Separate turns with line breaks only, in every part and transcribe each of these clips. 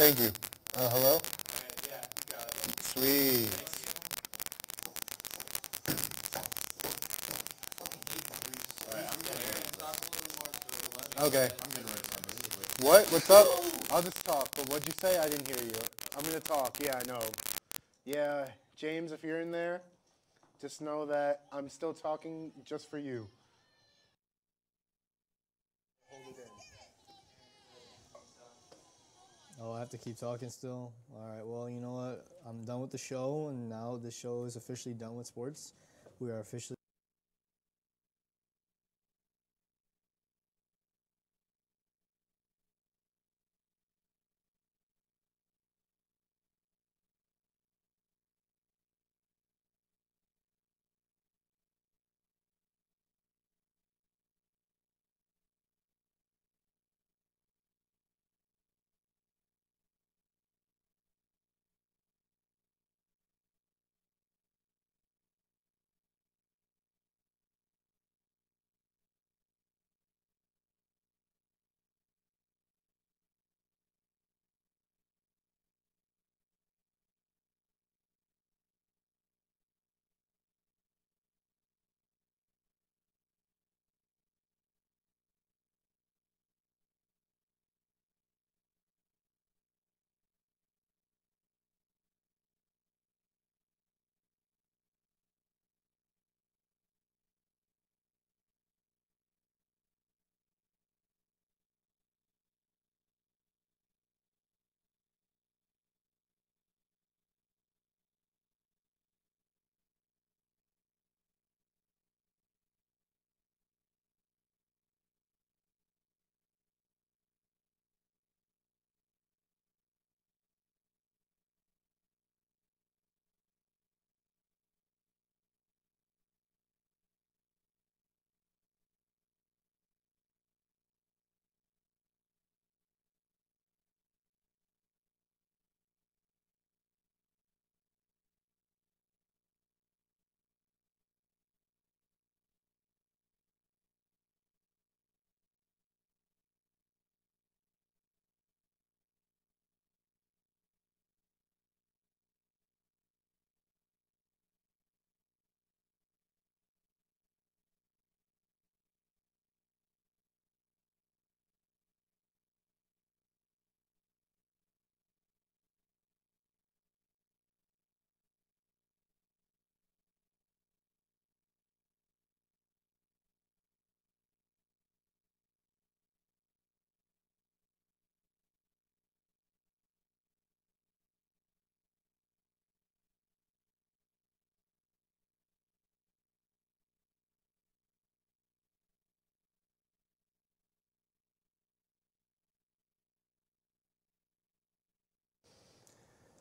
Thank you. Hello?
Yeah, you got it.
Sweet. Okay. What? What's up? I'll just talk. But what'd you say? I didn't hear you. I'm going to talk. Yeah, I know. Yeah, James, if you're in there, just know that I'm still talking just for you. Hold it in.
Oh, I have to keep talking still? All right, well, you know what? I'm done with the show, and now the show is officially done with sports. We are officially...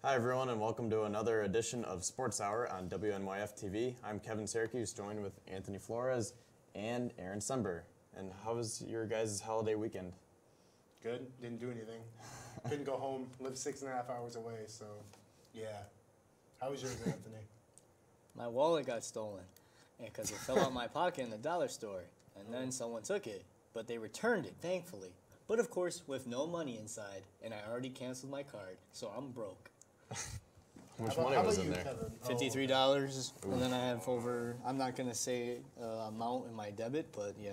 Hi everyone, and welcome to another edition of Sports Hour on WNYF TV. I'm Kevin Syracuse, joined with Anthony Flores and Aaron Sember. And how was your guys' holiday weekend?
Good. Didn't do anything. Couldn't go home. Lived 6.5 hours away, so yeah. How was yours, Anthony?
My wallet got stolen because it fell out my pocket in the dollar store, and then someone took it, but they returned it, thankfully. But of course, with no money inside, and I already canceled my card, so I'm broke.
How much money was in there?
$53, and then I have over, I'm not going to say amount in my debit, but yeah.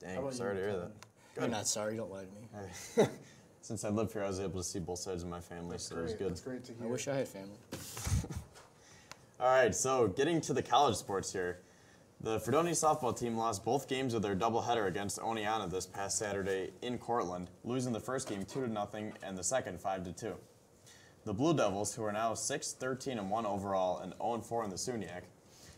Dang, sorry to hear that.
You're not sorry, don't lie to me.
Since I live here, I was able to see both sides of my family, so it was good.
That's great to hear.
I wish I had family.
All right, so getting to the college sports here. The Fredonia softball team lost both games of their doubleheader against Oneonta this past Saturday in Cortland, losing the first game 2-0 and the second 5-2. The Blue Devils, who are now 6-13-1 overall and 0-4 in the SUNYAC,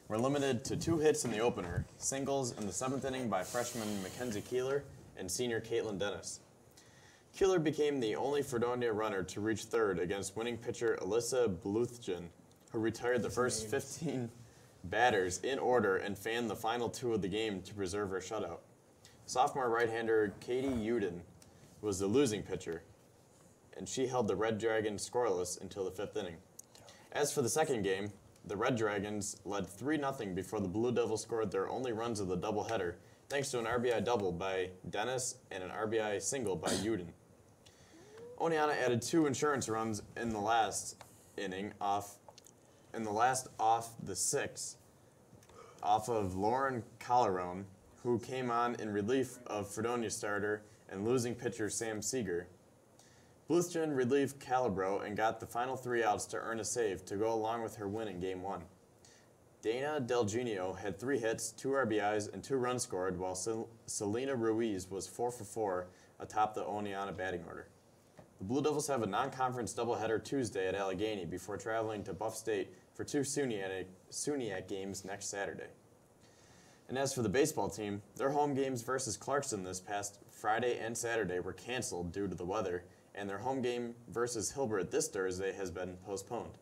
were limited to 2 hits in the opener, singles in the 7th inning by freshman Mackenzie Keeler and senior Caitlin Dennis. Keeler became the only Fredonia runner to reach third against winning pitcher Alyssa Bluthgen, who retired the first 15 batters in order and fanned the final 2 of the game to preserve her shutout. Sophomore right-hander Katie Uden was the losing pitcher, and she held the Red Dragons scoreless until the 5th inning. As for the second game, the Red Dragons led 3-0 before the Blue Devils scored their only runs of the doubleheader, thanks to an RBI double by Dennis and an RBI single by Uden. Oneonta added 2 insurance runs in the last inning off the 6th off of Lauren Calderon, who came on in relief of Fredonia starter and losing pitcher Sam Seeger. Bluthgen relieved Calabro and got the final 3 outs to earn a save to go along with her win in Game 1. Dana Del Genio had 3 hits, 2 RBIs, and 2 runs scored, while Selena Ruiz was 4 for 4 atop the Oneonta batting order. The Blue Devils have a non-conference doubleheader Tuesday at Allegheny before traveling to Buff State for 2 SUNYAC games next Saturday. And as for the baseball team, their home games versus Clarkson this past Friday and Saturday were canceled due to the weather, and their home game versus Hilbert this Thursday has been postponed.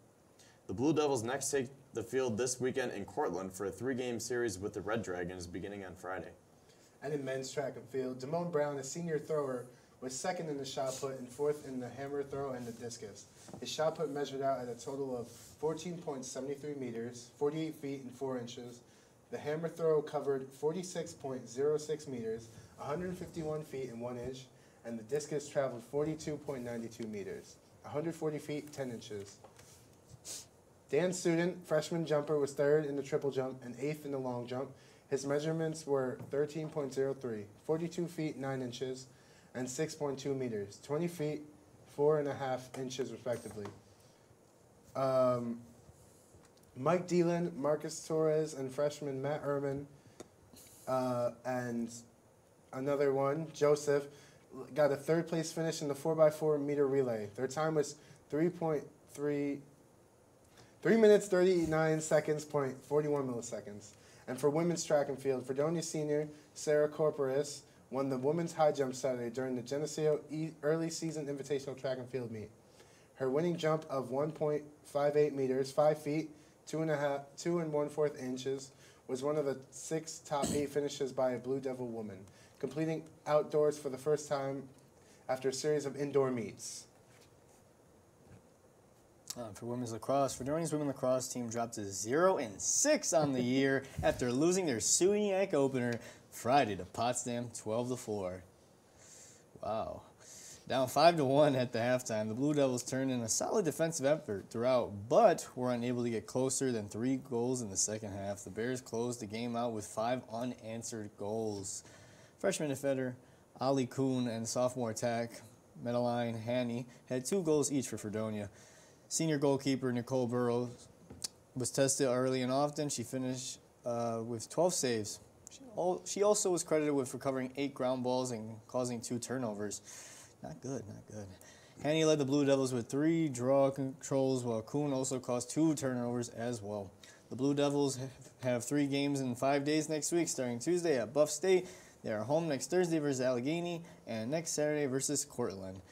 The Blue Devils next take the field this weekend in Cortland for a 3-game series with the Red Dragons beginning on Friday.
And in men's track and field, Damone Brown, a senior thrower, was 2nd in the shot put and 4th in the hammer throw and the discus. His shot put measured out at a total of 14.73 meters, 48 feet and 4 inches. The hammer throw covered 46.06 meters, 151 feet and 1 inch, and the discus traveled 42.92 meters, 140 feet 10 inches. Dan Student, freshman jumper, was 3rd in the triple jump and 8th in the long jump. His measurements were 13.03, 42 feet 9 inches, and 6.2 meters, 20 feet 4.5 inches respectively. Mike Dealin, Marcus Torres, and freshman Matt Ehrman, and another one, Joseph, got a 3rd place finish in the 4x4 meter relay. Their time was 3 minutes 39 seconds, 41 milliseconds. And for women's track and field, Fredonia senior Sarah Corporis won the women's high jump Saturday during the Geneseo early season invitational track and field meet. Her winning jump of 1.58 meters, 5 feet, 2 1/4 inches, was one of the 6 top 8 finishes by a Blue Devil woman, completing outdoors for the first time after a series of indoor meets.
For women's lacrosse, Fredonia's women's lacrosse team dropped to 0-6 on the year after losing their SUNYAC opener Friday to Potsdam 12-4. Wow. Down 5-1 at the halftime, the Blue Devils turned in a solid defensive effort throughout, but were unable to get closer than 3 goals in the second half. The Bears closed the game out with 5 unanswered goals. Freshman defender Ali Kuhn and sophomore attack Madeline Haney had 2 goals each for Fredonia. Senior goalkeeper Nicole Burrows was tested early and often. She finished with 12 saves. She also was credited with recovering 8 ground balls and causing 2 turnovers. Not good, not good. Haney led the Blue Devils with 3 draw controls, while Kuhn also caused 2 turnovers as well. The Blue Devils have 3 games in 5 days next week, starting Tuesday at Buff State. They are home next Thursday versus Allegheny, and next Saturday versus Cortland.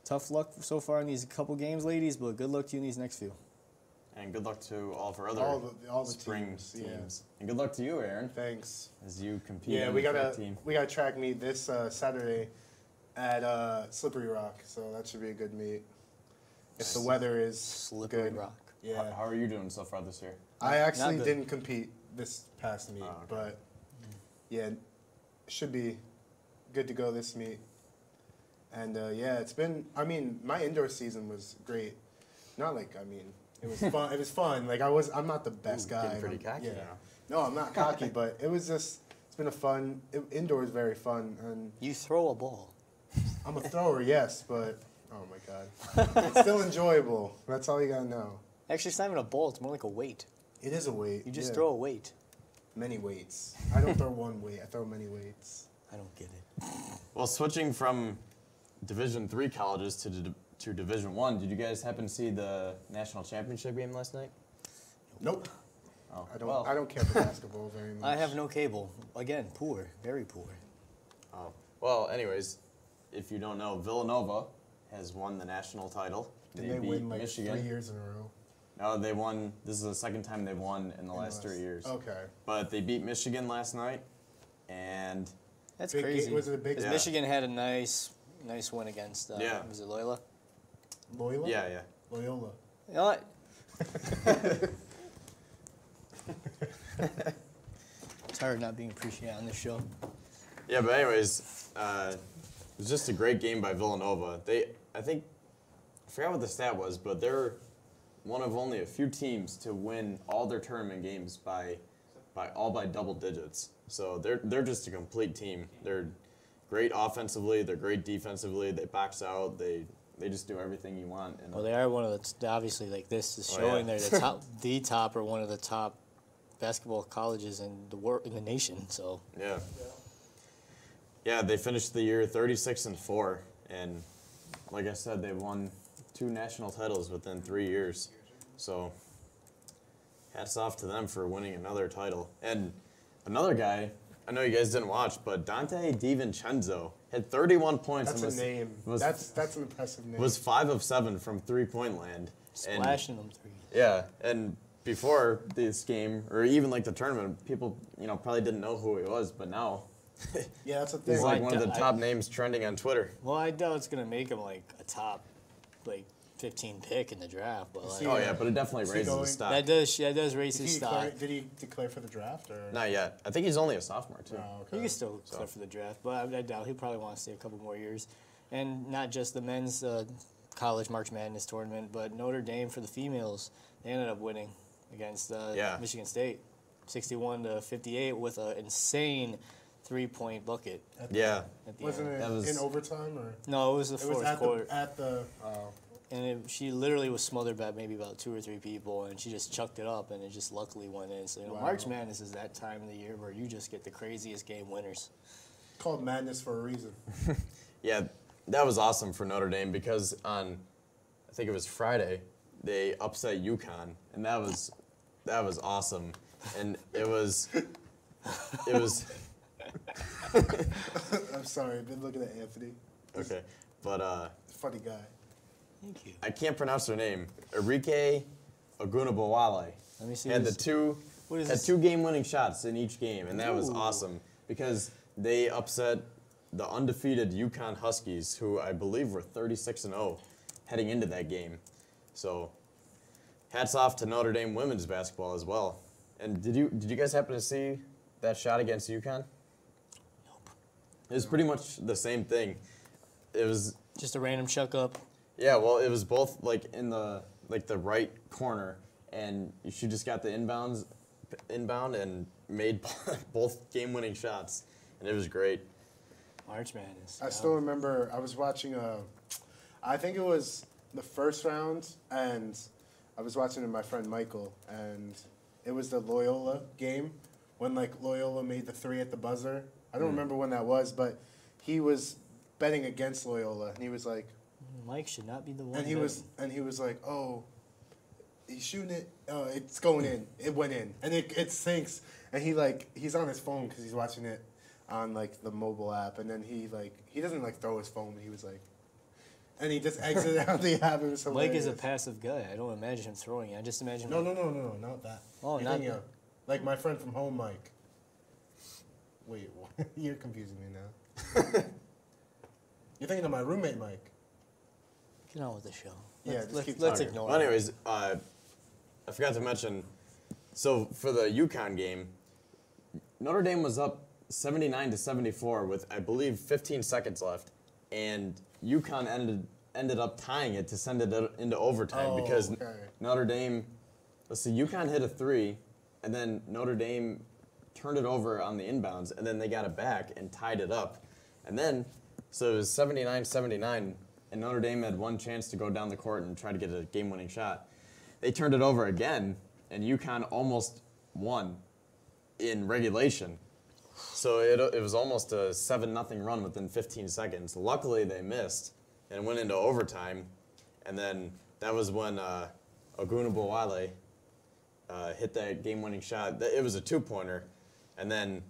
Tough luck so far in these couple games, ladies, but good luck to you in these next few.
And good luck to all of our other
all the
spring
teams.
teams. And good luck to you, Aaron.
Thanks.
As you compete
Yeah,
on
we
the
got
track team.
a track meet this Saturday at Slippery Rock, so that should be a good meet. If the weather is
Slippery
good.
Rock.
Yeah.
How are you doing so far this year?
I actually
good.
didn't compete this past meet,
Oh, okay.
but yeah, should be good to go this meet. And yeah, it's been. I mean, my indoor season was great. Not like it was fun. It was fun. Like I'm not the best guy.
Getting pretty
and
cocky
yeah.
now.
No, I'm not cocky, but it was just. It's been a fun. Indoor is very fun, and
You throw a ball.
I'm a thrower, yes, but oh my god, it's still enjoyable. That's all you gotta know.
Actually, it's not even a ball. It's more like a weight.
It is a weight.
You just
yeah.
throw a weight.
Many weights. I don't throw one weight. I throw many weights.
I don't get it.
Well, switching from Division III colleges to Division I, did you guys happen to see the national championship game last night?
Nope.
Oh,
I don't.
well.
I don't care for basketball very much.
I have no cable. Again, poor. Very poor.
Oh. Well, anyways, if you don't know, Villanova has won the national title.
Did they
beat
win like
Michigan.
3 years in a row?
No, they won. This is the second time they've won in the last 3 years.
Okay.
But they beat Michigan last night, and
That's
Big
crazy.
game- was it a big-
Because
Yeah.
Michigan had a nice win against,
Yeah.
was it Loyola?
Loyola?
yeah.
Loyola.
You know what? It's hard not being appreciated on this show.
Yeah, but anyways, it was just a great game by Villanova. I think I forgot what the stat was, but they're one of only a few teams to win all their tournament games by double digits. So they're just a complete team. They're great offensively. They're great defensively. They box out. They just do everything you want. And
Well, they are one of the obviously like this is
Oh,
showing
yeah.
they're the top or one of the top basketball colleges in the nation. So
yeah. Yeah, they finished the year 36-4, and like I said, they won 2 national titles within 3 years. So hats off to them for winning another title. And another guy, I know you guys didn't watch, but Dante DiVincenzo had 31 points.
That's
and
a name. That's an impressive name.
Was 5 of 7 from 3-point land.
splashing them threes.
Yeah, and before this game, or even like the tournament, people probably didn't know who he was, but now
Yeah, that's the thing.
he's like
Well,
one of the top names trending on Twitter.
Well, I doubt it's gonna make him like a top, like 15 pick in the draft, but like
See,
Oh yeah, but it definitely
Is he
raises
going-
his stock.
that does raise his stock.
Did he declare for the draft or?
Not yet. I think he's only a sophomore too.
Oh,
He
okay.
can still clear for the draft, but I doubt he'll probably want to stay a couple more years, and not just the men's college March Madness tournament, but Notre Dame for the females. They ended up winning against
Yeah.
Michigan State, 61-58, with an insane 3-point bucket
Yeah,
at the
Wasn't
end.
it
That was-
in overtime or?
No, it was the
It was
fourth
at
quarter.
the. Oh.
And she literally was smothered by maybe about 2 or 3 people, and she just chucked it up, and it just luckily went in. So,
Wow.
March Madness is that time of the year where you just get the craziest game winners.
Called madness for a reason.
yeah, that was awesome for Notre Dame because on, I think it was Friday, they upset UConn, and that was awesome, and it was.
I'm sorry, I've been looking at Anthony.
Okay, but
Funny guy.
Thank you.
I can't pronounce her name. Enrique Ogunabowale
Let me see
had
this. What is
had
this?
2 game-winning shots in each game, and that was
Ooh.
awesome because they upset the undefeated UConn Huskies, who I believe were 36-0 heading into that game. So, hats off to Notre Dame women's basketball as well. And did you guys happen to see that shot against UConn?
Nope.
It was pretty much the same thing. It was
Just a random chuck up.
Yeah, well, it was both like in the right corner, and she just got the inbound and made both game-winning shots, and it was great.
March Madness.
I still remember I was watching I think it was the first round, and I was watching with my friend Michael, and it was the Loyola game when like Loyola made the 3 at the buzzer. I don't remember when that was, but he was betting against Loyola, and he was like,
Mike should not be the one.
and he was like, oh, he's shooting it. Oh, it's going in. It went in, and it sinks. And he's on his phone because he's watching it on like the mobile app, and then he doesn't like throw his phone. He was like, and he just exited out the app. It was
Mike is a
hilarious.
passive guy. I don't imagine him throwing it. I just imagine.
No, not that.
Oh,
You're
not
thinking
that.
of, like my friend from home, Mike. Wait, what? You're confusing me now. You're thinking of my roommate, Mike.
Get on with the show.
Yeah, just keep
let's
talking.
ignore
Well,
it.
anyways, I forgot to mention, so for the UConn game, Notre Dame was up 79-74 with, I believe, 15 seconds left, and UConn ended up tying it to send it into overtime
Oh,
because
okay.
Notre Dame, let's see, UConn hit a 3, and then Notre Dame turned it over on the inbounds, and then they got it back and tied it up. And then, so it was 79-79, and Notre Dame had one chance to go down the court and try to get a game-winning shot. They turned it over again, and UConn almost won in regulation. So it was almost a 7-0 run within 15 seconds. Luckily, they missed and went into overtime, and then that was when Ogunabowale hit that game-winning shot. It was a 2-pointer, and then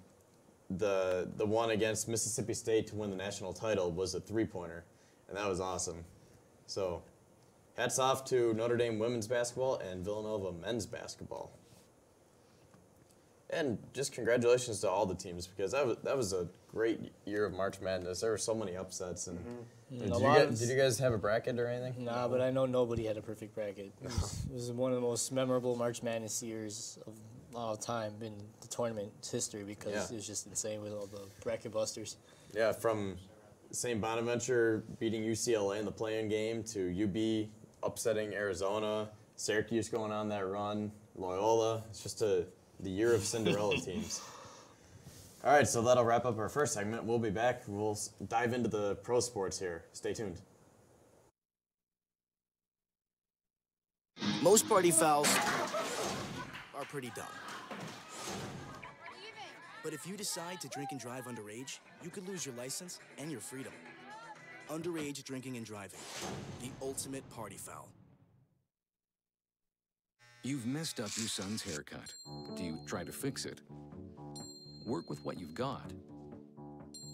the one against Mississippi State to win the national title was a 3-pointer, and that was awesome. So hats off to Notre Dame women's basketball and Villanova men's basketball. And just congratulations to all the teams because that was a great year of March Madness. There were so many upsets. And did you guys have a bracket or anything?
Nah, but I know nobody had a perfect bracket. It was one of the most memorable March Madness years of all time in the tournament history because
Yeah.
it was just insane with all the bracket busters.
Yeah, from St. Bonaventure beating UCLA in the play-in game to UB upsetting Arizona, Syracuse going on that run, Loyola. It's just the year of Cinderella teams. All right, so that'll wrap up our first segment. We'll be back. We'll dive into the pro sports here. Stay tuned.
Most party fouls are pretty dumb. But if you decide to drink and drive underage, you could lose your license and your freedom. Underage drinking and driving, the ultimate party foul.
You've messed up your son's haircut. Do you try to fix it? Work with what you've got?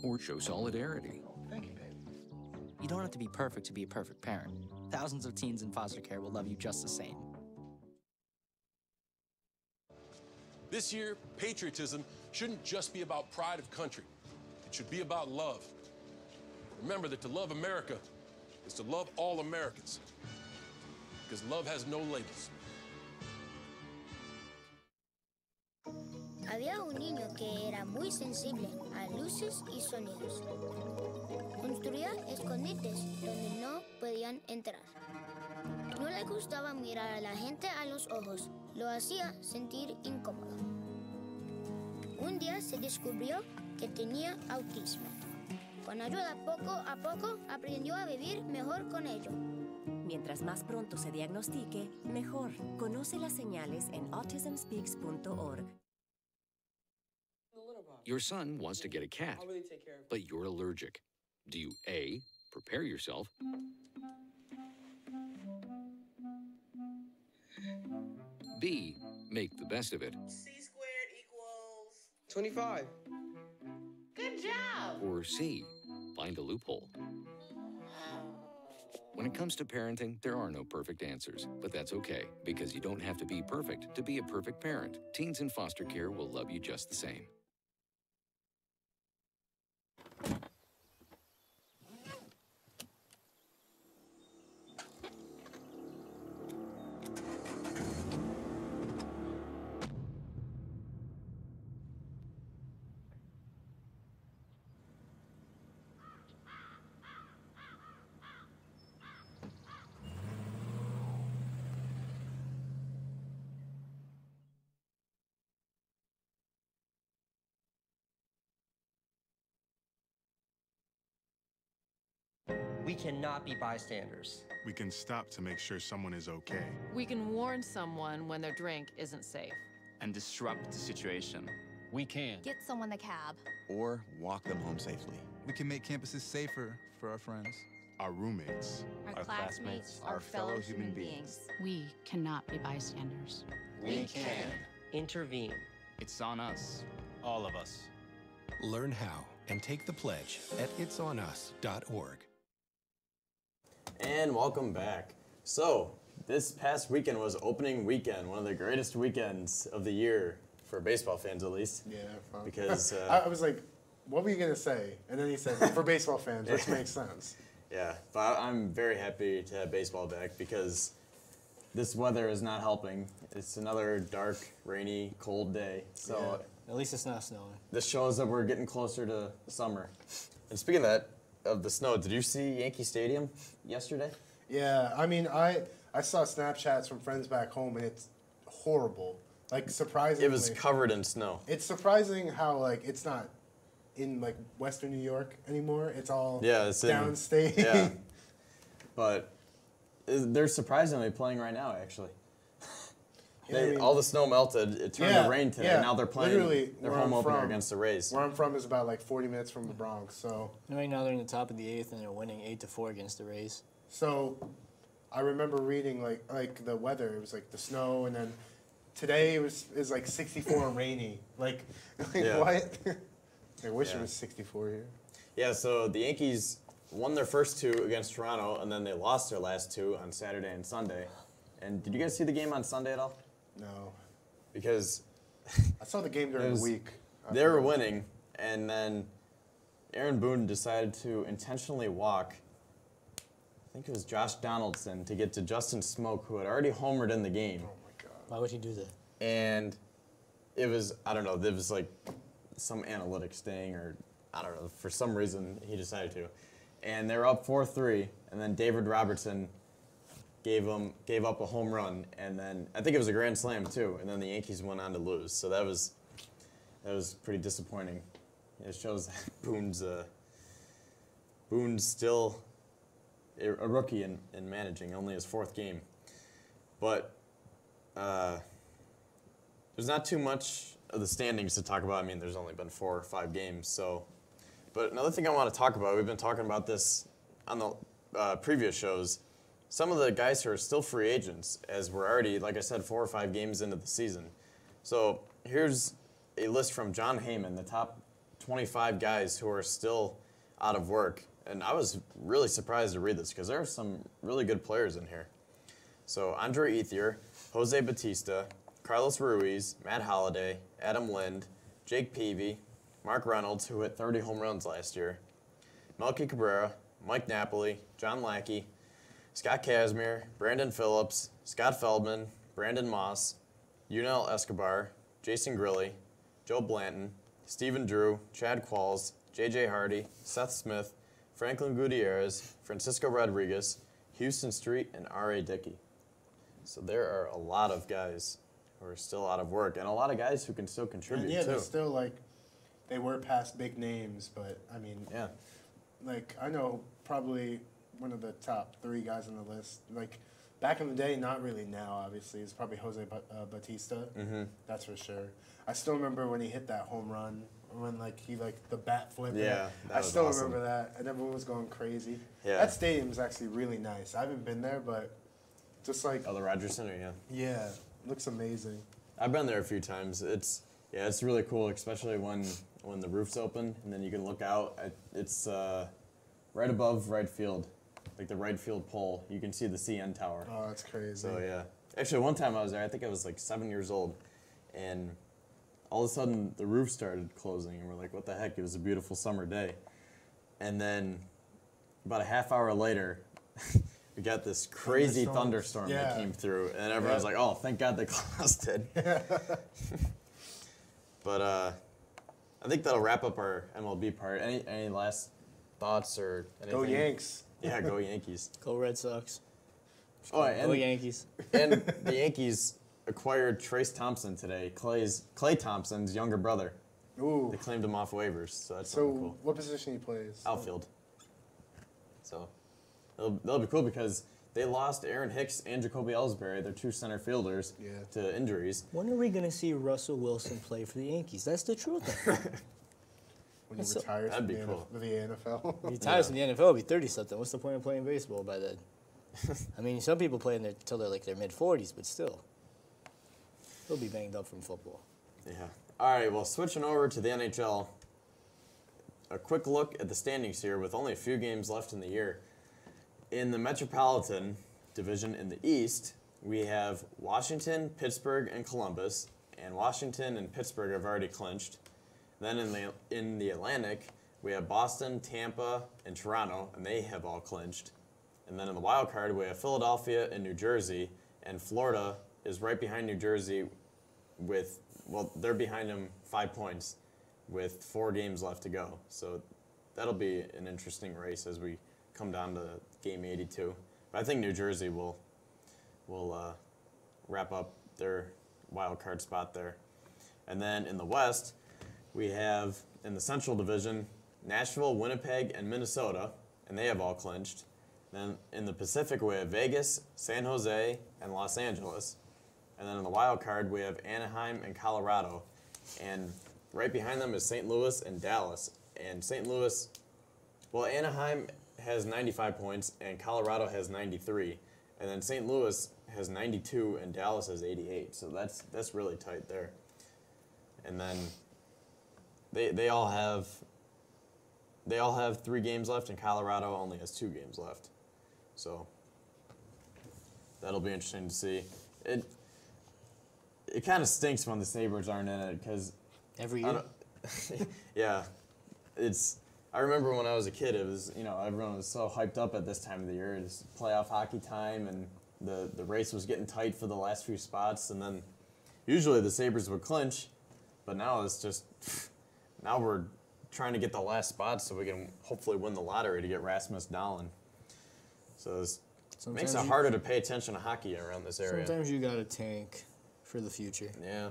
Or show solidarity?
Thank you, babe.
You don't have to be perfect to be a perfect parent. Thousands of teens in foster care will love you just the same.
This year, patriotism shouldn't just be about pride of country. It should be about love. Remember that to love America is to love all Americans. Because love has no labels.
Había un niño que era muy sensible a luces y sonidos. Construía escondites donde no podían entrar. No le gustaba mirar a la gente a los ojos. Lo hacía sentir incómodo. Un día se descubrió que tenía autismo. Con ayuda, poco a poco, aprendió a vivir mejor con ello.
Mientras más pronto se diagnostique, mejor. Conoce las señales en autismspeaks.org.
Your son wants to get a cat, but you're allergic. Do you A, prepare yourself, B, make the best of it,
C squared equals
25.
Good job.
or C, find a loophole? When it comes to parenting, there are no perfect answers, but that's okay, because you don't have to be perfect to be a perfect parent. Teens in foster care will love you just the same.
We cannot be bystanders.
We can stop to make sure someone is okay.
We can warn someone when their drink isn't safe.
And disrupt the situation.
We can.
Get someone a cab.
Or walk them home safely.
We can make campuses safer for our friends.
Our roommates.
Our classmates. Our fellow human beings.
We cannot be bystanders.
We can intervene.
It's on us.
All of us.
Learn how and take the pledge at itsonus.org.
And welcome back. So, this past weekend was opening weekend, one of the greatest weekends of the year, for baseball fans at least.
Yeah, fun.
Because
I was like, what were you going to say? And then he said, for baseball fans, which makes sense.
Yeah, but I'm very happy to have baseball back because this weather is not helping. It's another dark, rainy, cold day. So
yeah. At least it's not snowing.
This shows that we're getting closer to summer. And speaking of that, of the snow, did you see Yankee Stadium yesterday?
Yeah, I mean, I saw Snapchats from friends back home, and it's horrible. Like, surprisingly.
It was covered in snow.
It's surprising how, like, it's not in, like, Western New York anymore. It's all downstate.
Yeah. But they're surprisingly playing right now, actually. All the snow melted. It turned to rain today. Now they're playing.
Literally,
their home opener against the Rays.
Where I'm from is about like 40 minutes from the Bronx. So
right now they're in the top of the 8th and they're winning 8-4 against the Rays.
So I remember reading like the weather. It was like the snow, and then today is like 64 and rainy. Like what? I wish it was 64 here.
Yeah. So the Yankees won their first 2 against Toronto, and then they lost their last 2 on Saturday and Sunday. And did you guys see the game on Sunday at all?
No.
Because
I saw the game during the week.
They were winning, and then Aaron Boone decided to intentionally walk, I think it was Josh Donaldson, to get to Justin Smoke, who had already homered in the game.
Oh, my God.
Why would he do that?
And it was, I don't know, there was like some analytics thing, or I don't know, for some reason he decided to. and they're up 4-3, and then David Robertson gave up a home run, and then I think it was a grand slam too, and then the Yankees went on to lose. So that was pretty disappointing. It shows that Boone's still a rookie in managing, only his 4th game. But there's not too much of the standings to talk about. I mean, there's only been 4 or 5 games. So, but another thing I want to talk about, we've been talking about this on the previous shows. Some of the guys who are still free agents, as we're already, like I said, 4 or 5 games into the season. So here's a list from John Heyman, the top 25 guys who are still out of work. And I was really surprised to read this because there are some really good players in here. So Andre Ethier, Jose Bautista, Carlos Ruiz, Matt Holliday, Adam Lind, Jake Peavy, Mark Reynolds, who hit 30 home runs last year, Melky Cabrera, Mike Napoli, John Lackey, Scott Kazmir, Brandon Phillips, Scott Feldman, Brandon Moss, Yunel Escobar, Jason Grilly, Joe Blanton, Stephen Drew, Chad Qualls, J.J. Hardy, Seth Smith, Franklin Gutierrez, Francisco Rodriguez, Houston Street, and R.A. Dickey. So there are a lot of guys who are still out of work, and a lot of guys who can still contribute,
yeah,
too.
they're still, like, they were past big names, but, I mean,
yeah,
like, I know probably one of the top 3 guys on the list. Like, back in the day, not really now, obviously, is probably Jose Bautista.
Mm-hmm.
That's for sure. I still remember when he hit that home run, when, like, the bat flipped.
Yeah, that
I
was
still
awesome.
remember that, and everyone was going crazy.
Yeah.
That stadium's actually really nice. I haven't been there, but just like...
Oh, the Rogers Center, yeah.
Yeah, looks amazing.
I've been there a few times. It's really cool, especially when the roof's open and then you can look out. It's right above right field, like the right field pole. You can see the CN Tower.
Oh, that's crazy.
So yeah, actually one time I was there. I think I was like 7 years old, and all of a sudden the roof started closing, and we're like, "What the heck?" It was a beautiful summer day, and then about a half hour later. We got this crazy thunderstorm that came through, and everyone was like, "Oh, thank God they closed it." But I think that'll wrap up our MLB part. Any last thoughts or anything?
Go Yanks!
Yeah, go Yankees.
Go Red Sox.
Oh, and
Go Yankees.
And the Yankees acquired Trace Thompson today, Clay Thompson's younger brother.
Ooh.
They claimed him off waivers, so that's something cool.
What position he plays?
Outfield. So that'll be cool because they lost Aaron Hicks and Jacoby Ellsbury, their 2 center fielders, to injuries.
When are we going to see Russell Wilson play for the Yankees? That's the truth.
When he retires from the NFL.
If he retires from the NFL, he'll be 30-something. What's the point of playing baseball by then? I mean, some people play until they're like their mid-40s, but still. He'll be banged up from football.
Yeah. All right, well, switching over to the NHL, a quick look at the standings here with only a few games left in the year. In the Metropolitan Division in the East, we have Washington, Pittsburgh, and Columbus, and Washington and Pittsburgh have already clinched. Then in the Atlantic, we have Boston, Tampa, and Toronto, and they have all clinched. And then in the wild card, we have Philadelphia and New Jersey, and Florida is right behind New Jersey with, well, they're behind them 5 points with 4 games left to go. So that'll be an interesting race as we come down to game 82. But I think New Jersey will wrap up their wild card spot there. And then in the West, we have in the Central Division, Nashville, Winnipeg, and Minnesota, and they have all clinched. Then in the Pacific, we have Vegas, San Jose, and Los Angeles. And then in the wild card, we have Anaheim and Colorado. And right behind them is St. Louis and Dallas. And St. Louis, well, Anaheim has 95 points, and Colorado has 93. And then St. Louis has 92, and Dallas has 88. So that's really tight there. And then they all have 3 games left, and Colorado only has 2 games left. So that'll be interesting to see. It kind of stinks when the Sabres aren't in it because
every year.
Yeah, I remember when I was a kid, it was everyone was so hyped up at this time of the year. It's playoff hockey time, and the race was getting tight for the last few spots, and then usually the Sabres would clinch, but now it's just now we're trying to get the last spot so we can hopefully win the lottery to get Rasmus Dahlin. So it makes it harder to pay attention to hockey around this area.
Sometimes you got to tank for the future.
Yeah.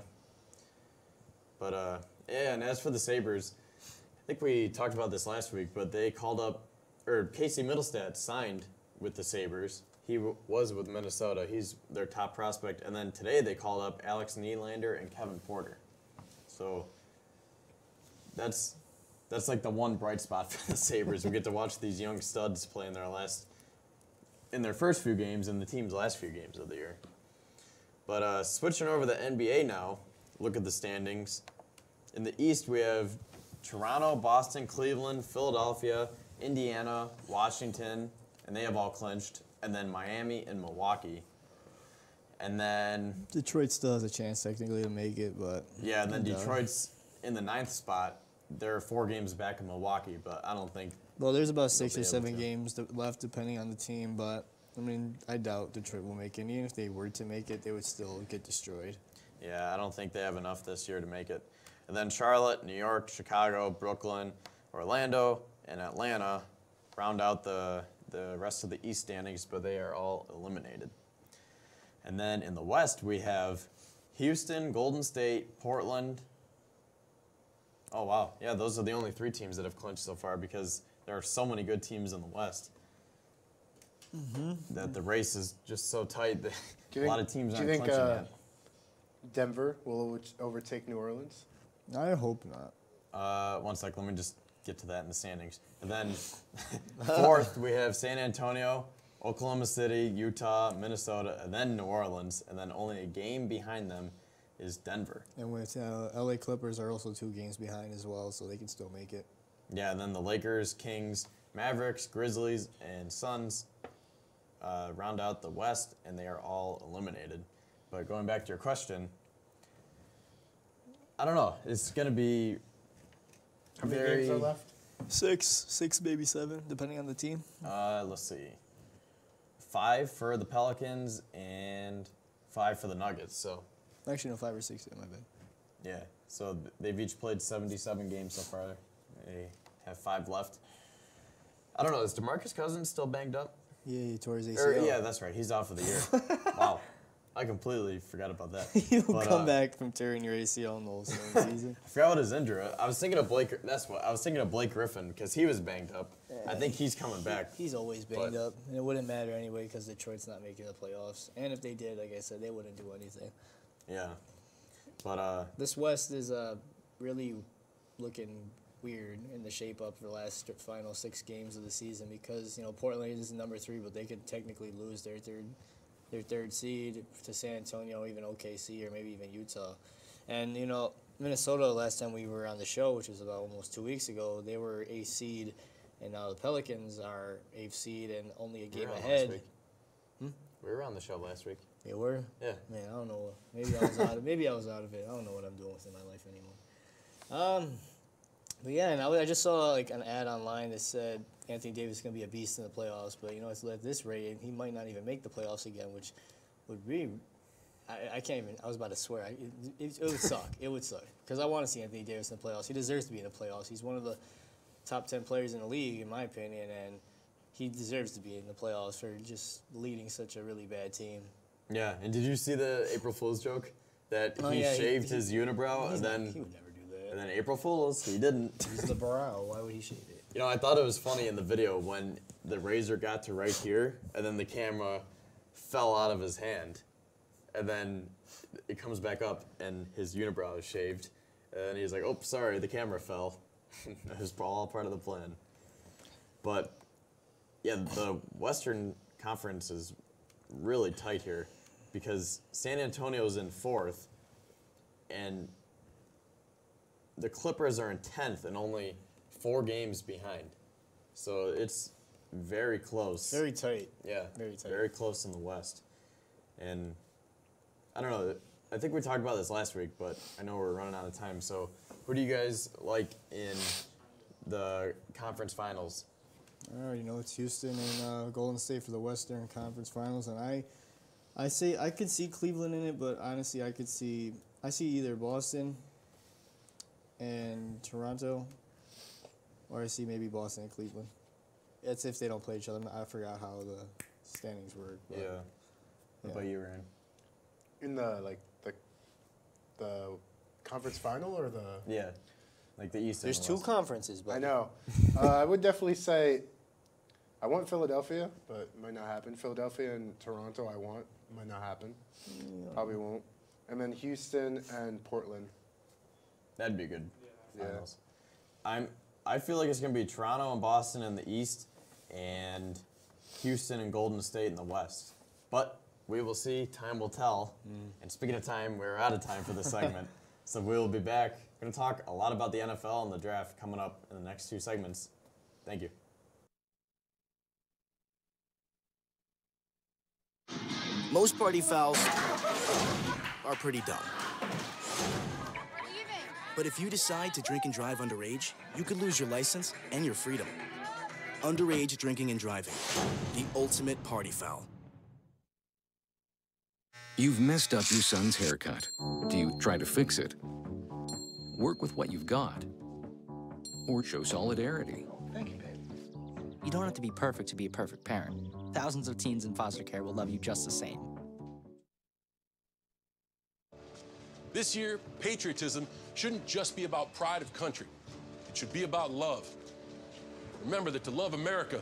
But, yeah, and as for the Sabres, I think we talked about this last week, but they called up, or Casey Middlestat signed with the Sabres. He was with Minnesota. He's their top prospect. And then today they called up Alex Nylander and Kevin Porter. So that's like the one bright spot for the Sabres. We get to watch these young studs play in their first few games and the team's last few games of the year. But switching over to the NBA now, look at the standings. In the East, we have Toronto, Boston, Cleveland, Philadelphia, Indiana, Washington, and they have all clinched. And then Miami and Milwaukee. And then
Detroit still has a chance technically to make it, but
yeah, and then Detroit's in the 9th spot. They're 4 games back in Milwaukee, but I don't think.
Well, there's about 6 or 7 games left depending on the team, but I mean, I doubt Detroit will make it. And even if they were to make it, they would still get destroyed.
Yeah, I don't think they have enough this year to make it. And then Charlotte, New York, Chicago, Brooklyn, Orlando, and Atlanta round out the rest of the East standings, but they are all eliminated. And then in the West, we have Houston, Golden State, Portland. Oh, wow. Yeah, those are the only 3 teams that have clinched so far because there are so many good teams in the West that the race is just so tight that a lot of teams aren't clinching yet.
Denver will overtake New Orleans?
I hope not.
1 sec, let me just get to that in the standings. And then 4th, we have San Antonio, Oklahoma City, Utah, Minnesota, and then New Orleans. And then only a game behind them is Denver.
And with LA Clippers are also 2 games behind as well, so they can still make it.
Yeah, and then the Lakers, Kings, Mavericks, Grizzlies, and Suns round out the West, and they are all eliminated. But going back to your question, I don't know. It's going to be
How many games are left?
6, maybe 7, depending on the team.
Let's see. 5 for the Pelicans and 5 for the Nuggets. So
actually, no, 5 or 6. My bad.
Yeah. So they've each played 77 games so far. They have 5 left. I don't know. Is DeMarcus Cousins still banged up?
Yeah, he tore his ACL.
Yeah, that's right. He's out for the year. Wow. I completely forgot about that.
You'll come back from tearing your ACL in the whole season.
I forgot what his injury. I was thinking of Blake. That's what I was thinking of Blake Griffin because he was banged up. I think he's coming back.
He's always banged up, and it wouldn't matter anyway because Detroit's not making the playoffs. And if they did, like I said, they wouldn't do anything.
Yeah, but
this West is really looking weird in the shape up for the last final 6 games of the season because Portland is number 3, but they could technically lose their third seed to San Antonio, even OKC, or maybe even Utah. And, Minnesota, last time we were on the show, which was about almost 2 weeks ago, they were 8th seed, and now the Pelicans are 8th seed and only a game ahead.
We were on the show last week.
You were?
Yeah.
Man, I don't know. Maybe I was out of it. I don't know what I'm doing with my life anymore. But yeah, and I just saw an ad online that said Anthony Davis is going to be a beast in the playoffs, but it's at this rate, he might not even make the playoffs again, which would be, I can't even, I was about to swear, it would suck. It would suck, because I want to see Anthony Davis in the playoffs. He deserves to be in the playoffs. He's one of the top 10 players in the league, in my opinion, and he deserves to be in the playoffs for just leading such a really bad team.
Yeah, and did you see the April Fool's joke? That he shaved his unibrow, and then
he would never do that.
And then April Fool's, he didn't.
He's the brow. Why would he shave it?
I thought it was funny in the video when the razor got to right here, and then the camera fell out of his hand, and then it comes back up, and his unibrow is shaved, and he's like, "Oh, sorry, the camera fell." It was all part of the plan. But yeah, the Western Conference is really tight here because San Antonio's in 4th, and the Clippers are in 10th and only 4 games behind. So it's very close.
Very tight.
Yeah.
Very tight.
Very close in the West. And I don't know. I think we talked about this last week, but I know we're running out of time. So who do you guys like in the conference finals?
I already know it's Houston and Golden State for the Western Conference Finals. And I say I could see Cleveland in it, but honestly I see either Boston and Toronto, Or I see maybe Boston and Cleveland. It's if they don't play each other. I forgot how the standings work.
Yeah. What about you, Ryan?
In the conference final or the?
Yeah, like the East.
There's
and the
two
West.
conferences, but
I know. I would definitely say I want Philadelphia, but it might not happen. Philadelphia and Toronto, I want. Might not happen. Probably won't. And then Houston and Portland.
That'd be good.
Yeah.
Finals. I feel like it's gonna be Toronto and Boston in the East, and Houston and Golden State in the West. But we will see. Time will tell. And speaking of time, we're out of time for this segment. So we'll be back. We're going to talk a lot about the NFL and the draft coming up in the next two segments. Thank you.
Most party fouls are pretty dumb. But if you decide to drink and drive underage, you could lose your license and your freedom. Underage drinking and driving, the ultimate party foul.
You've messed up your son's haircut. Do you try to fix it? Work with what you've got? Or show solidarity?
Thank you, babe. You don't have to be perfect to be a perfect parent. Thousands of teens in foster care will love you just the same.
This year, patriotism shouldn't just be about pride of country. It should be about love. Remember that to love America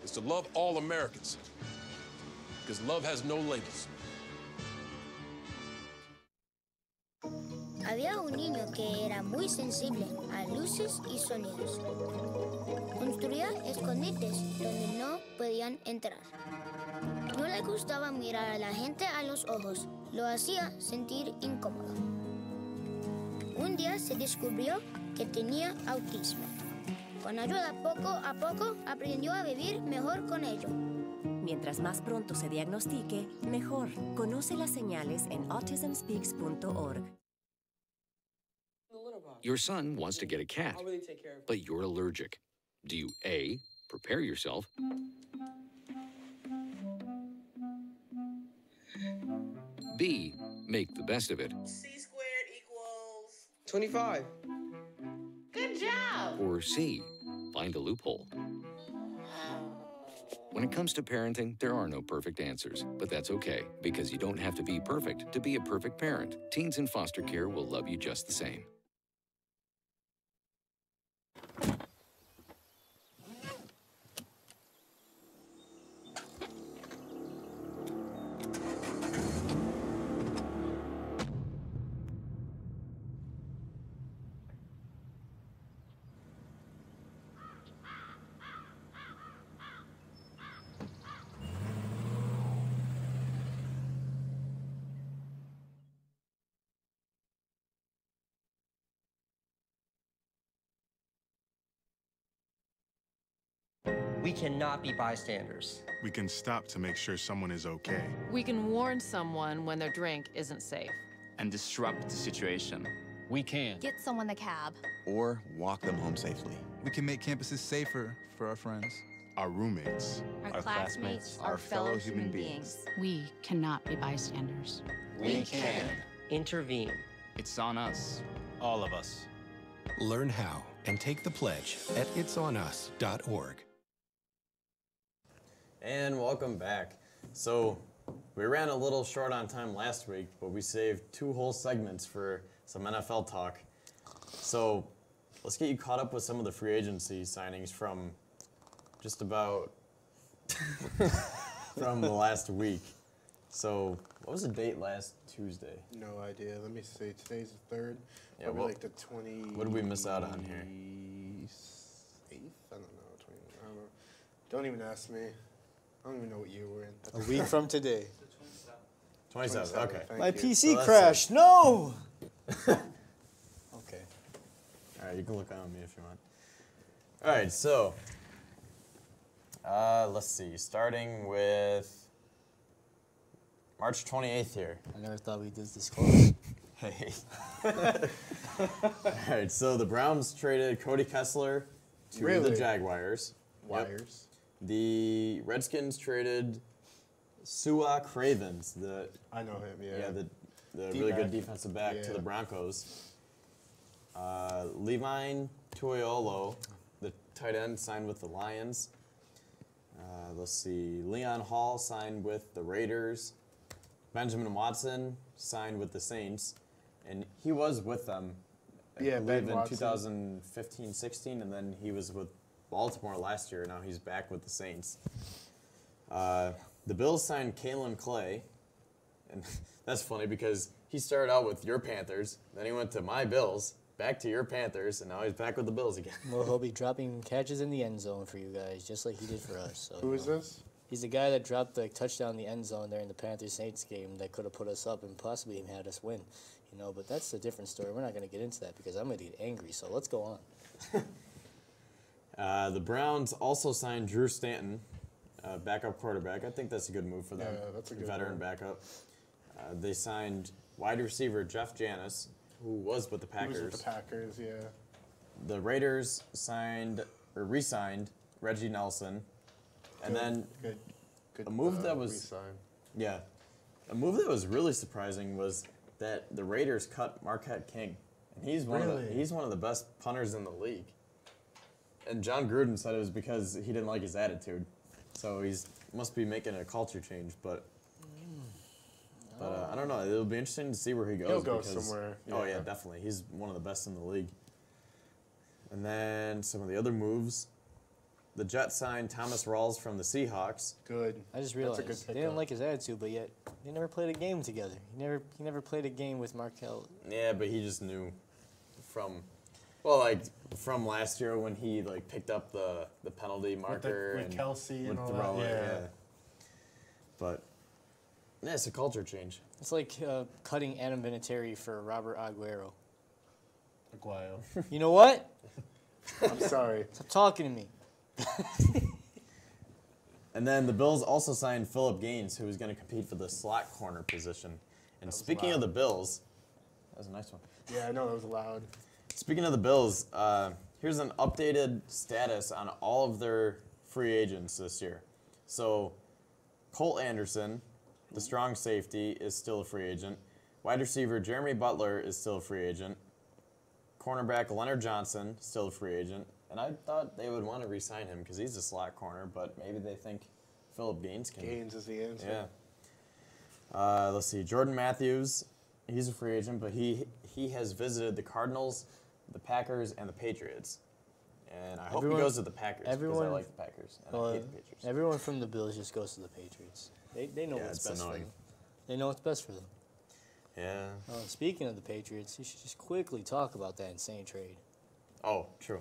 is to love all Americans. Because love has no labels.
Había un niño que era muy sensible a luces y sonidos. Construía escondites donde no podían entrar. No le gustaba mirar a la gente a los ojos. Lo hacía sentir incómodo. Un día se descubrió que tenía autismo. Con ayuda poco a poco aprendió a vivir mejor con ello.
Mientras más pronto se diagnostique, mejor. Conoce las señales en autismspeaks.org.
Your son wants to get a cat, but you're allergic. Do you A, prepare yourself, B, make the best of it,
C squared equals
25.
Good job.
or C, find a loophole? When it comes to parenting, there are no perfect answers, but that's okay, because you don't have to be perfect to be a perfect parent. Teens in foster care will love you just the same.
We cannot be bystanders.
We can stop to make sure someone is okay.
We can warn someone when their drink isn't safe.
And disrupt the situation. We can.
Get someone a cab.
Or walk them home safely.
We can make campuses safer for our friends.
Our roommates.
Our classmates are fellow human beings.
We cannot be bystanders.
We can. Intervene.
It's on us.
All of us. Learn how and take the pledge at itsonus.org.
And welcome back. So we ran a little short on time last week, but we saved 2 whole segments for some NFL talk. So let's get you caught up with some of the free agency signings from just about from the last week. So what was the date last Tuesday?
No idea. Let me see. Today's the 3rd.
Yeah,
Probably
well,
like the 20.
what did we miss out on here?
8th? I don't know. 20. I don't know. Don't even ask me. I don't even know what year we're in.
A week from today.
27th, okay.
Thank
My
you.
PC
that's
crashed. No! Okay.
All right, you can look on me if you want. All right, so let's see. Starting with March 28th here.
I never thought we'd do this close.
Hey. All right, so the Browns traded Cody Kessler to the
Really?
Jaguars. Yep.
Wires.
The Redskins traded Sua Cravens,
I know him, yeah.
the
D-back.
really good defensive back, to
Yeah.
the Broncos. Levine Tuiolo, the tight end, signed with the Lions. Let's see. Leon Hall signed with the Raiders. Benjamin Watson signed with the Saints. And he was with them, I believe, in 2015-16, and then he was with Baltimore last year. Now he's back with the Saints. The Bills signed Kalen Clay. And that's funny because he started out with your Panthers, then he went to my Bills, back to your Panthers, and now he's back with the Bills again.
Well, he'll be dropping catches in the end zone for you guys, just like he did for us. So,
Who is this?
He's the guy that dropped the touchdown in the end zone there in the Panthers-Saints game that could have put us up and possibly even had us win. You know, but that's a different story. We're not going to get into that because I'm going to get angry, so let's go
on. The Browns also signed Drew Stanton, backup quarterback. I think that's a good move for them.
Yeah, that's a good
veteran
move.
backup. They signed wide receiver Jeff Janis, who was with the Packers.
He was with the Packers, yeah.
The Raiders re-signed Reggie Nelson, and then a move that was a move that was really surprising was that the Raiders cut Marquette King, and he's one of the best punters in the league. And John Gruden said it was because he didn't like his attitude, so he's must be making a culture change, but. I don't know. It'll be interesting to see where he goes.
He'll go somewhere. Yeah.
Oh, yeah, definitely. He's one of the best in the league. And then some of the other moves. The Jets signed Thomas Rawls from the Seahawks.
Good.
I just realized they didn't like his attitude, but yet they never played a game together. He never played a game with Markel.
Yeah, but he just knew from last year when he picked up the penalty marker
with
and
Kelsey and all
throw
that.
it.
Yeah.
But yeah, it's a culture change.
It's like cutting Adam Vinatieri for Robert Aguero. You know what?
I'm sorry.
Stop talking to me.
And then the Bills also signed Philip Gaines, who was going to compete for the slot corner position. And speaking of the Bills, that was a nice one.
Yeah, I know, that was loud.
Speaking of the Bills, here's an updated status on all of their free agents this year. So Colt Anderson, the strong safety, is still a free agent. Wide receiver Jeremy Butler is still a free agent. Cornerback Leonard Johnson, still a free agent. And I thought they would want to re-sign him because he's a slot corner, but maybe they think Philip Gaines can.
Gaines is the answer.
Yeah. Let's see. Jordan Matthews, he's a free agent, but he has visited the Cardinals, the Packers, and the Patriots. And I hope he goes to the Packers because I like the Packers and I hate the Patriots.
Everyone from the Bills just goes to the Patriots. They know what's best for them. They know what's best for them.
Yeah.
Oh, and speaking of the Patriots, you should just quickly talk about that insane trade.
Oh, true.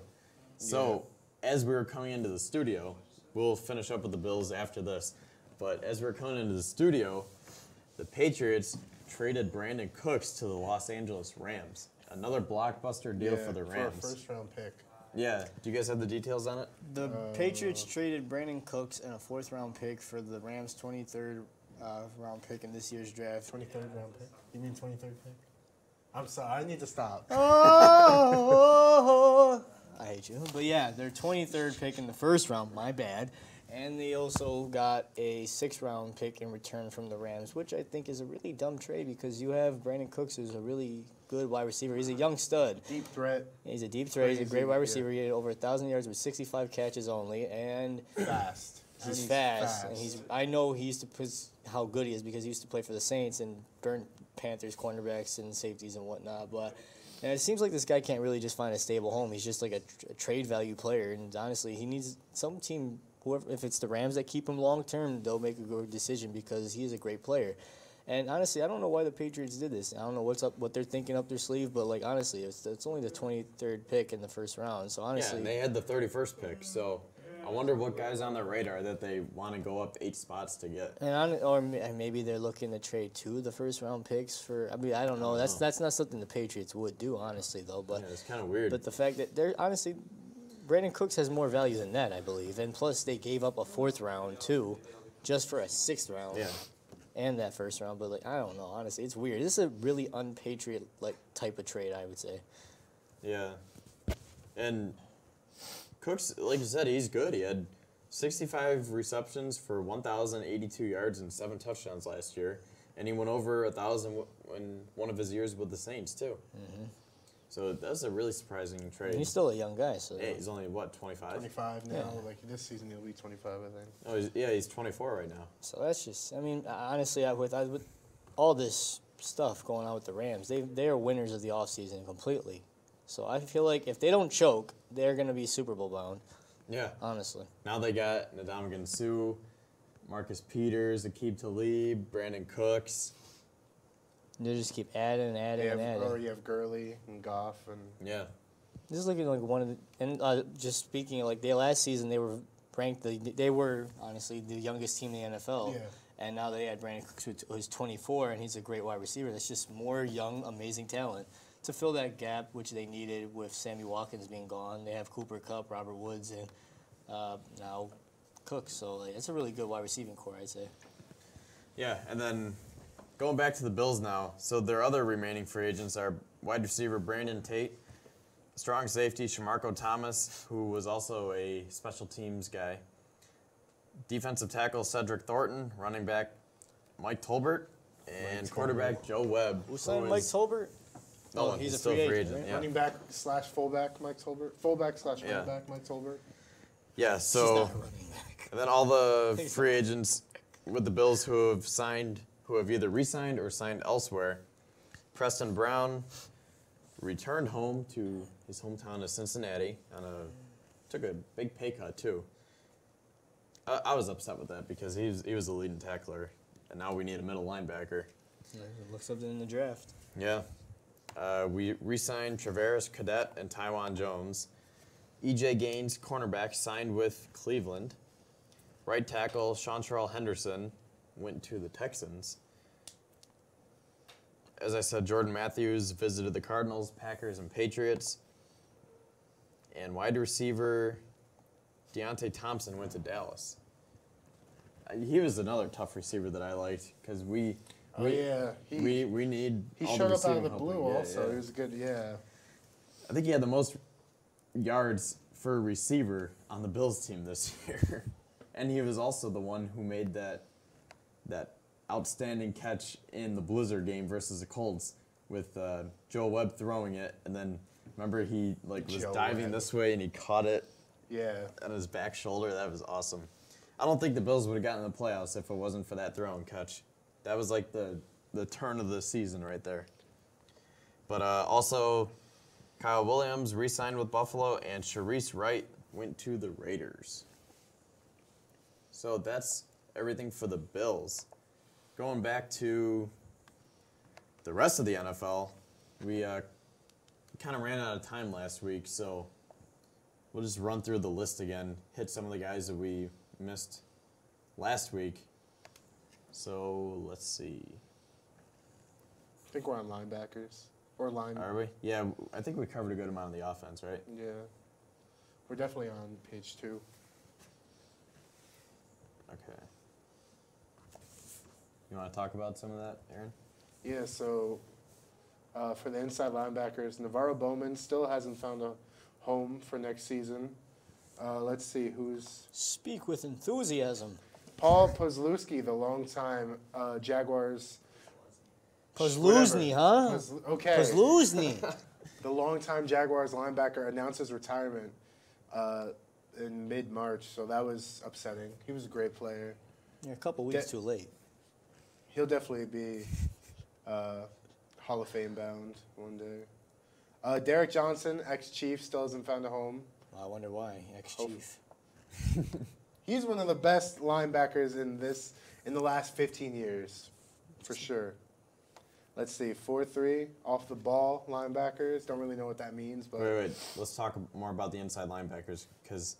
So, as we were coming into the studio, we'll finish up with the Bills after this, but as we were coming into the studio, the Patriots traded Brandon Cooks to the Los Angeles Rams. Another blockbuster deal for the Rams.
For a first-round pick.
Yeah. Do you guys have the details on it?
The Patriots traded Brandon Cooks and a fourth-round pick for the Rams' 23rd round pick in this year's draft.
23rd round pick? You mean 23rd pick? I'm sorry, I need to stop.
I hate you. But yeah, their 23rd pick in the first round, my bad. And they also got a 6th-round pick in return from the Rams, which I think is a really dumb trade because you have Brandon Cooks, who's a really good wide receiver. He's a young stud.
Deep threat.
He's a deep threat. He's a great wide receiver. He had over 1,000 yards with 65 catches only, and
fast.
He's fast. And I know he used to how good he is because he used to play for the Saints and burn Panthers cornerbacks and safeties and whatnot. But and it seems like this guy can't really just find a stable home. He's just like a trade value player, and honestly, he needs some team. Whoever, if it's the Rams that keep him long term, they'll make a good decision because he is a great player. And honestly, I don't know why the Patriots did this. I don't know what they're thinking up their sleeve, but like honestly, it's only the 23rd pick in the first round. So honestly,
yeah, and they had the 31st pick. So I wonder what guys on their radar that they want to go up 8 spots to get.
And maybe they're looking to trade 2 of the first round picks for. I mean, I don't know. That's not something the Patriots would do, honestly, though. But
yeah, it's kind of weird.
But the fact that they're honestly. Brandon Cooks has more value than that, I believe. And plus, they gave up a 4th round, too, just for a 6th round.
Yeah.
And that 1st round. But, I don't know. Honestly, it's weird. This is a really unpatriot type of trade, I would say.
Yeah. And Cooks, like you said, he's good. He had 65 receptions for 1,082 yards and 7 touchdowns last year. And he went over 1,000 in one of his years with the Saints, too.
Mm-hmm.
So that's a really surprising trade.
He's still a young guy, so.
Hey, he's only, what, 25?
25 now.
Yeah.
Like this season, he'll be 25, I think.
Oh, he's 24 right now.
So that's just, I mean, honestly, with all this stuff going on with the Rams, they are winners of the offseason completely. So I feel like if they don't choke, they're going to be Super Bowl bound.
Yeah.
Honestly.
Now they got Ndamukong Suh, Marcus Peters, Aqib Talib, Brandon Cooks.
They just keep adding and adding and adding.
Or you have Gurley and Goff and
yeah.
This is looking like one of the, and just speaking, like last season they were ranked, they were honestly the youngest team in the NFL.
Yeah.
And now they had Brandon Cooks, who's 24, and he's a great wide receiver. That's just more young, amazing talent to fill that gap, which they needed with Sammy Watkins being gone. They have Cooper Kupp, Robert Woods, and now Cooks. So it's a really good wide receiving core, I'd say.
Yeah, and then going back to the Bills now, so their other remaining free agents are wide receiver Brandon Tate, strong safety Shamarko Thomas, who was also a special teams guy, defensive tackle Cedric Thornton, running back Mike Tolbert, and quarterback Joe Webb.
Who signed Mike Tolbert?
No, he's still a free agent.
Right?
Yeah.
running back / fullback Mike Tolbert. Fullback / running back Mike Tolbert.
Yeah, so and then all the free agents with the Bills who have signed, who have either re-signed or signed elsewhere. Preston Brown returned home to his hometown of Cincinnati took a big pay cut too. I was upset with that because he was the leading tackler, and now we need a middle linebacker.
Yeah, it looks something in the draft.
Yeah. We re-signed Travaris Cadet and Tywan Jones. E.J. Gaines, cornerback, signed with Cleveland. Right tackle Chantrell Henderson went to the Texans. As I said, Jordan Matthews visited the Cardinals, Packers, and Patriots. And wide receiver Deontay Thompson went to Dallas. He was another tough receiver that I liked because we need.
He
all
showed
the
up out of the
receiving
blue
help.
also.
Yeah.
He was good. Yeah.
I think he had the most yards for a receiver on the Bills team this year, and he was also the one who made that outstanding catch in the Blizzard game versus the Colts with Joe Webb throwing it, and then remember he was diving this way and he caught it.
Yeah.
On his back shoulder. That was awesome. I don't think the Bills would have gotten in the playoffs if it wasn't for that throw and catch. That was like the turn of the season right there. But also, Kyle Williams re-signed with Buffalo, and Sharice Wright went to the Raiders. So that's everything for the Bills. Going back to the rest of the NFL, we kind of ran out of time last week, so we'll just run through the list again, hit some of the guys that we missed last week. So let's see.
I think we're on linebackers. Or line.
Are we? Yeah, I think we covered a good amount of the offense, right?
Yeah. We're definitely on page 2.
Okay. You want to talk about some of that, Aaron?
Yeah, so for the inside linebackers, Navarro Bowman still hasn't found a home for next season. Let's see who's...
Speak with enthusiasm.
Paul Posluszny, the longtime Jaguars...
Posluszny, huh?
Okay.
Posluszny.
The longtime Jaguars linebacker announced his retirement in mid-March, so that was upsetting. He was a great player.
Yeah, a couple weeks too late.
He'll definitely be Hall of Fame bound one day. Derek Johnson, ex-Chief, still hasn't found a home.
I wonder why, ex-Chief.
He's one of the best linebackers in the last 15 years, for sure. Let's see, 4-3, off the ball linebackers. Don't really know what that means, but...
Wait. Let's talk more about the inside linebackers, because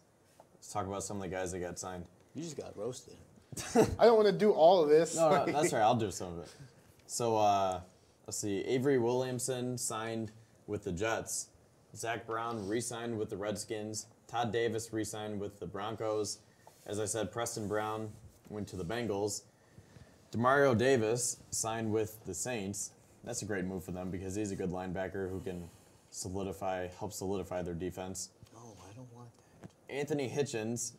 let's talk about some of the guys that got signed.
You just got roasted.
I don't want to do all of this.
No, that's right. I'll do some of it. So, let's see. Avery Williamson signed with the Jets. Zach Brown re-signed with the Redskins. Todd Davis re-signed with the Broncos. As I said, Preston Brown went to the Bengals. Demario Davis signed with the Saints. That's a great move for them because he's a good linebacker who can help solidify their defense.
No, I don't want that.
Anthony Hitchens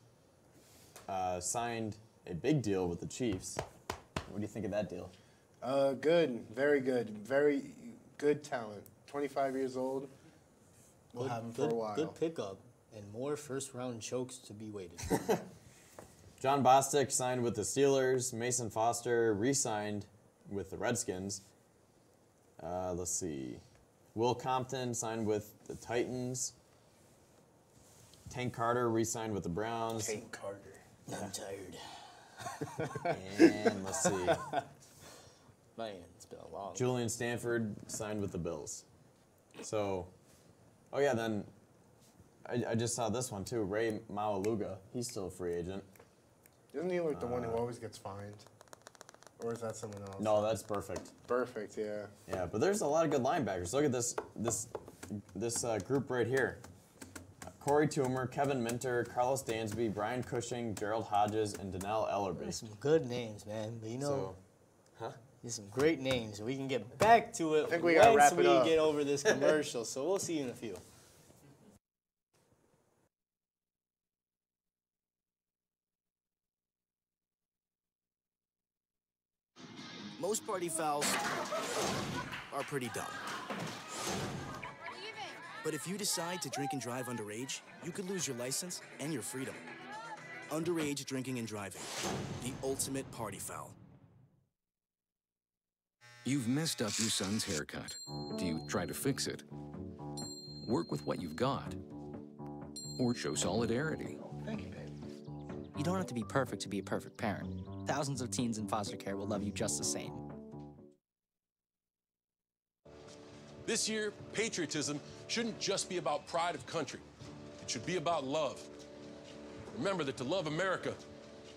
signed a big deal with the Chiefs. What do you think of that deal?
Good, very good talent. 25 years old. We'll have him for a while.
Good pickup, and more first-round chokes to be waited.
John Bostic signed with the Steelers. Mason Foster re-signed with the Redskins. Let's see. Will Compton signed with the Titans. Tank Carter re-signed with the Browns.
Tank Carter.
I'm tired.
And let's see.
Man, it's been a long.
Julian Stanford signed with the Bills. So, oh yeah, then I just saw this one too. Ray Maualuga, he's still a free agent.
Isn't he like the one who always gets fined? Or is that someone else?
No, that's perfect.
Perfect, yeah.
Yeah, but there's a lot of good linebackers. Look at this group right here. Corey Toomer, Kevin Minter, Carlos Dansby, Brian Cushing, Gerald Hodges, and Donnell Ellerby.
There's some good names, man. But you know,
Huh?
there's some great names. We can get back to it
I think we gotta
once
wrap it
we
up.
get over this commercial. So we'll see you in a few.
Most party fouls are pretty dumb. But if you decide to drink and drive underage, you could lose your license and your freedom. Underage drinking and driving, the ultimate party foul.
You've messed up your son's haircut. Do you try to fix it? Work with what you've got? Or show solidarity?
Thank you, babe. You don't have to be perfect to be a perfect parent. Thousands of teens in foster care will love you just the same.
This year, patriotism shouldn't just be about pride of country. It should be about love. Remember that to love America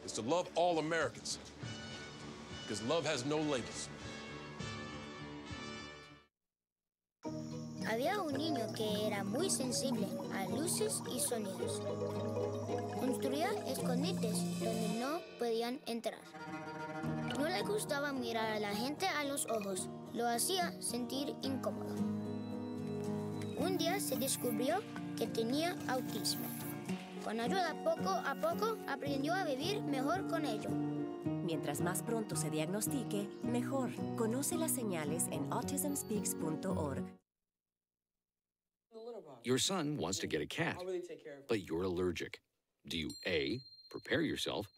is to love all Americans. Because love has no labels.
Había un niño que era muy sensible a luces y sonidos. Construía escondites donde no podían entrar. No le gustaba mirar a la gente a los ojos. Lo hacía sentir incómodo. Un día se descubrió que tenía autismo. Con ayuda poco a poco aprendió a vivir mejor con ello.
Mientras más pronto se diagnostique, mejor. Conoce las señales en autismspeaks.org.
Your son wants to get a cat, but you're allergic. Do you A, prepare yourself,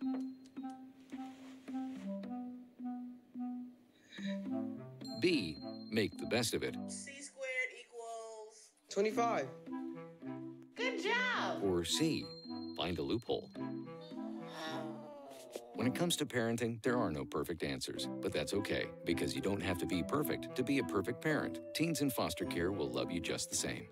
B, make the best of it,
C squared equals
25.
Good job.
or C, find a loophole? When it comes to parenting, there are no perfect answers, but that's okay, because you don't have to be perfect to be a perfect parent. Teens in foster care will love you just the same.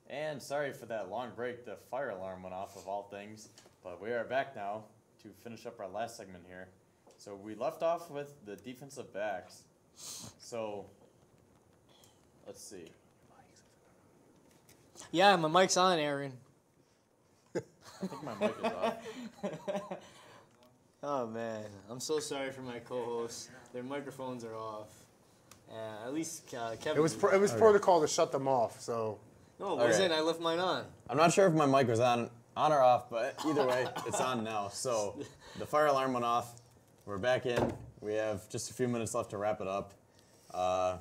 And sorry for that long break. The fire alarm went off of all things. But we are back now to finish up our last segment here. So we left off with the defensive backs. So let's see.
Yeah, my mic's on, Aaron.
I think my mic is off.
Oh, man. I'm so sorry for my co-hosts. Their microphones are off. At least Kevin...
It was protocol to shut them off, so...
No, it wasn't. I left mine on.
I'm not sure if my mic was on or off, but either way, it's on now. So the fire alarm went off. We're back in. We have just a few minutes left to wrap it up. You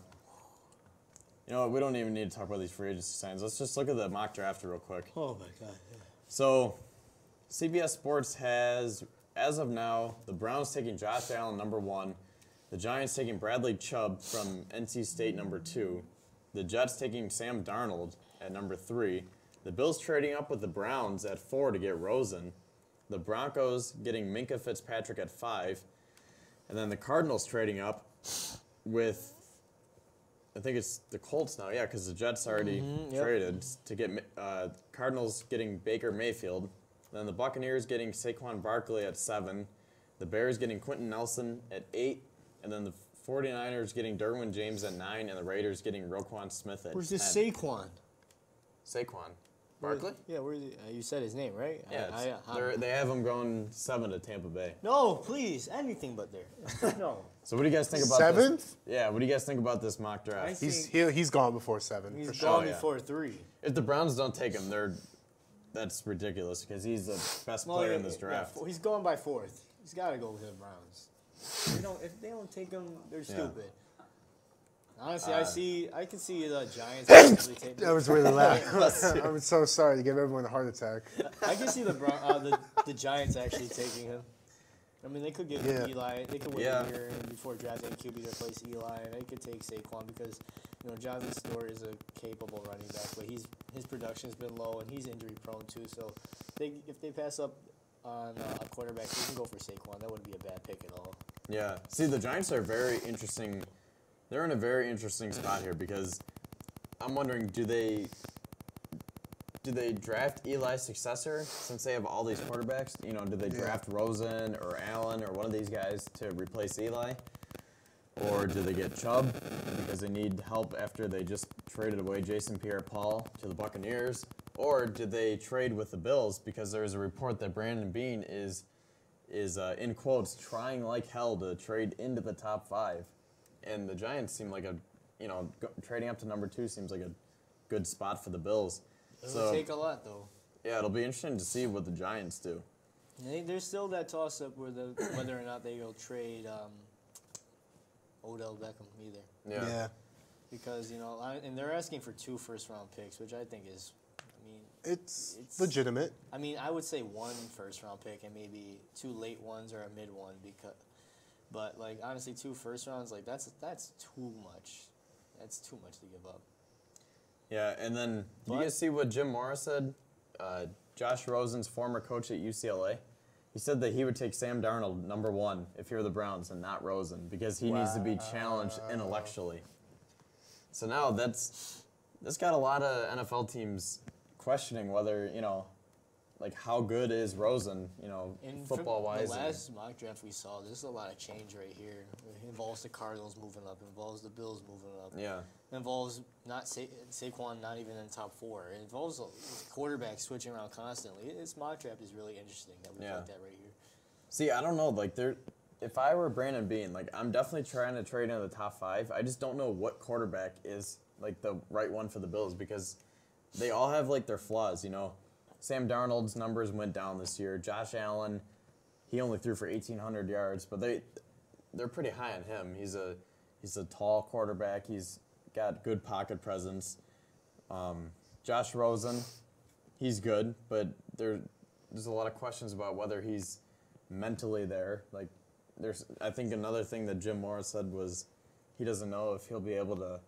know what? We don't even need to talk about these free agency signs. Let's just look at the mock draft real quick.
Oh, my God. Yeah.
So CBS Sports has, as of now, the Browns taking Josh Allen, number 1. The Giants taking Bradley Chubb from NC State, number 2. The Jets taking Sam Darnold at number 3. The Bills trading up with the Browns at 4 to get Rosen. The Broncos getting Minkah Fitzpatrick at 5. And then the Cardinals trading up with, I think it's the Colts now, yeah, because the Jets already traded to get Cardinals getting Baker Mayfield. Then the Buccaneers getting Saquon Barkley at 7. The Bears getting Quentin Nelson at 8. And then the 49ers getting Derwin James at 9. And the Raiders getting Roquan Smith at 10.
Where's this Saquon?
Saquon Barkley?
Yeah, where's he? You said his name, right?
Yeah, they have him going 7 to Tampa Bay.
No, please, anything but there. No.
So what do you guys think about
7th?
this? Yeah, what do you guys think about this mock draft?
He's gone before 7.
He's
for sure.
gone before 3.
If the Browns don't take him, that's ridiculous because he's the best player in this draft.
Yeah, he's going by 4th. He's got to go with the Browns. If they don't take him, they're stupid. Honestly, I can see the Giants actually taking him.
That was really loud. I'm so sorry to give everyone a heart attack.
I can see the Giants actually taking him. I mean, they could give Eli. They could wait a year before drafting QB to replace Eli, and they could take Saquon because Jonathan Stewart is a capable running back, but his production's been low and he's injury prone too. So if they pass up on a quarterback, they can go for Saquon. That wouldn't be a bad pick at all.
Yeah. See, the Giants are very interesting. They're in a very interesting spot here because I'm wondering, do they draft Eli's successor since they have all these quarterbacks? Do they draft Rosen or Allen or one of these guys to replace Eli? Or do they get Chubb because they need help after they just traded away Jason Pierre-Paul to the Buccaneers? Or do they trade with the Bills because there's a report that Brandon Beane is in quotes, trying like hell to trade into the top 5? And the Giants seem like trading up to number 2 seems like a good spot for the Bills.
It'll take a lot, though.
Yeah, it'll be interesting to see what the Giants do.
There's still that toss-up whether or not they will trade Odell Beckham either.
Yeah.
Because, and they're asking for 2 first-round picks, which I think is,
it's legitimate.
I mean, I would say 1 first-round pick and maybe 2 late ones or a mid one but honestly, 2 first rounds, that's too much. That's too much to give up.
Yeah, and then do you guys see what Jim Morris said? Josh Rosen's former coach at UCLA. He said that he would take Sam Darnold number 1 if you're the Browns and not Rosen because he needs to be challenged intellectually. So now that's got a lot of NFL teams questioning whether, how good is Rosen, football-wise.
The last mock draft we saw, there's a lot of change right here. It involves the Cardinals moving up. It involves the Bills moving up.
Yeah.
It involves Saquon not even in the top 4. It involves quarterbacks switching around constantly. This mock draft is really interesting that we put that right here.
See, I don't know. If I were Brandon Beane, I'm definitely trying to trade into the top 5. I just don't know what quarterback is the right one for the Bills because they all have their flaws, Sam Darnold's numbers went down this year. Josh Allen, he only threw for 1,800 yards, but they're pretty high on him. He's a tall quarterback. He's got good pocket presence. Josh Rosen, he's good, but there's a lot of questions about whether he's mentally there. I think another thing that Jim Morris said was he doesn't know if he'll be able to,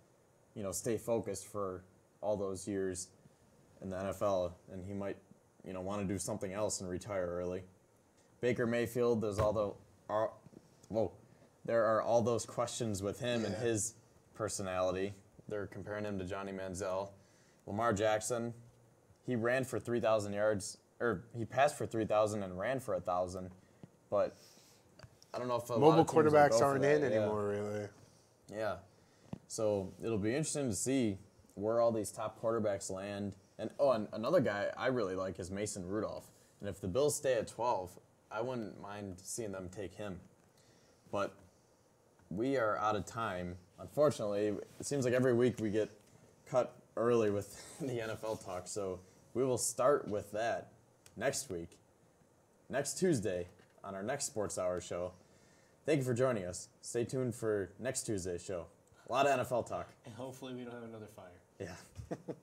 stay focused for all those years in the NFL, and he might, want to do something else and retire early. Baker Mayfield, there are all those questions with him and his personality. They're comparing him to Johnny Manziel. Lamar Jackson, he ran for 3,000 yards, or he passed for 3,000 and ran for 1,000. But I don't know if a lot
Mobile
of teams will
quarterbacks
go for
aren't
that.
in anymore, really.
Yeah. So it'll be interesting to see where all these top quarterbacks land. And another guy I really like is Mason Rudolph. And if the Bills stay at 12, I wouldn't mind seeing them take him. But we are out of time. Unfortunately, it seems like every week we get cut early with the NFL talk. So we will start with that next week, next Tuesday, on our next Sports Hour show. Thank you for joining us. Stay tuned for next Tuesday's show. A lot of NFL talk.
And hopefully we don't have another fire.
Yeah.